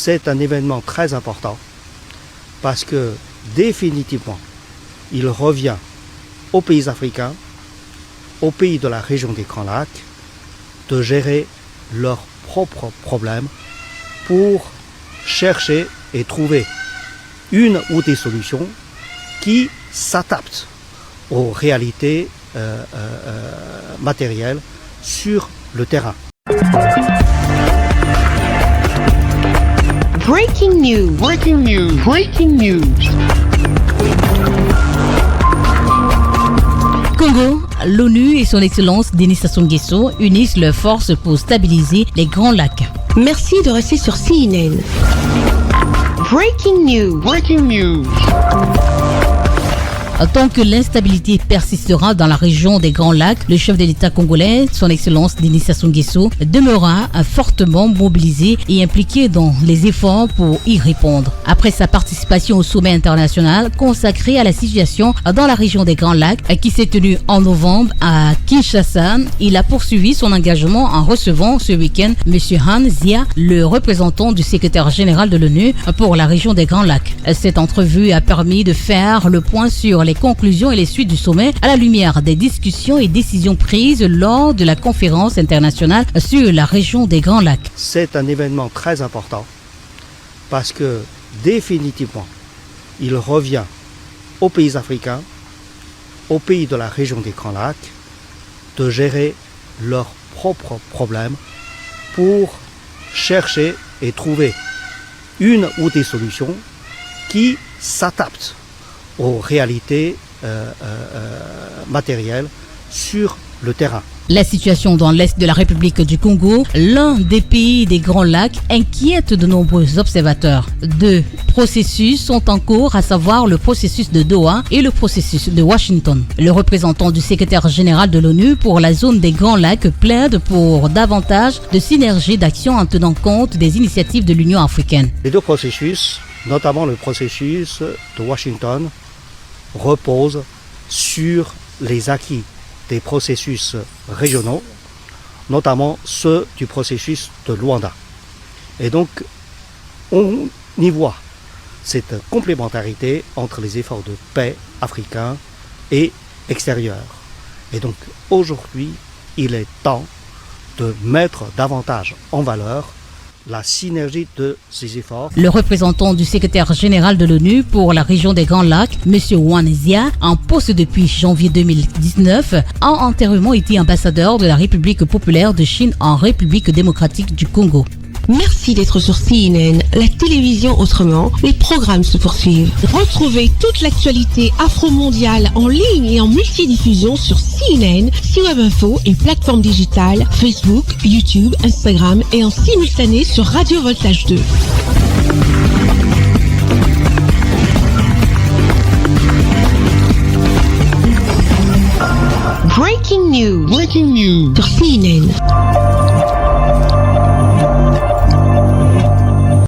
C'est un événement très important parce que définitivement, il revient aux pays africains, aux pays de la région des Grands Lacs, de gérer leurs propres problèmes pour chercher et trouver une ou des solutions qui s'adaptent aux réalités matérielles sur le terrain. Breaking news. Breaking news. Breaking news. Congo, l'ONU et son Excellence Denis Sassou Nguesso unissent leurs forces pour stabiliser les Grands Lacs. Merci de rester sur CNN. Breaking news. Breaking news. Tant que l'instabilité persistera dans la région des Grands Lacs, le chef de l'État congolais, son Excellence Denis Sassou Nguesso, demeurera fortement mobilisé et impliqué dans les efforts pour y répondre. Après sa participation au sommet international consacré à la situation dans la région des Grands Lacs, qui s'est tenu en novembre à Kinshasa, il a poursuivi son engagement en recevant ce week-end M. Han Zia, le représentant du secrétaire général de l'ONU pour la région des Grands Lacs. Cette entrevue a permis de faire le point sur les conclusions et les suites du sommet à la lumière des discussions et décisions prises lors de la conférence internationale sur la région des Grands Lacs. C'est un événement très important parce que définitivement, il revient aux pays africains, aux pays de la région des Grands Lacs, de gérer leurs propres problèmes pour chercher et trouver une ou des solutions qui s'adaptent aux réalités matérielles sur le terrain. La situation dans l'est de la République du Congo, l'un des pays des Grands Lacs, inquiète de nombreux observateurs. Deux processus sont en cours, à savoir le processus de Doha et le processus de Washington. Le représentant du secrétaire général de l'ONU pour la zone des Grands Lacs plaide pour davantage de synergie d'action en tenant compte des initiatives de l'Union africaine. Les deux processus, notamment le processus de Washington, repose sur les acquis des processus régionaux, notamment ceux du processus de Luanda. Et donc, on y voit cette complémentarité entre les efforts de paix africains et extérieurs. Et donc, aujourd'hui, il est temps de mettre davantage en valeur la synergie de ces efforts. Le représentant du secrétaire général de l'ONU pour la région des Grands Lacs, M. Han Zia, en poste depuis janvier 2019, a antérieurement été ambassadeur de la République populaire de Chine en République démocratique du Congo. Merci d'être sur CNN, la télévision autrement. Les programmes se poursuivent. Retrouvez toute l'actualité afro-mondiale en ligne et en multidiffusion sur CNN, C-Web Info et plateformes digitales, Facebook, YouTube, Instagram et en simultané sur Radio Voltage 2. Breaking news. Breaking news sur CNN.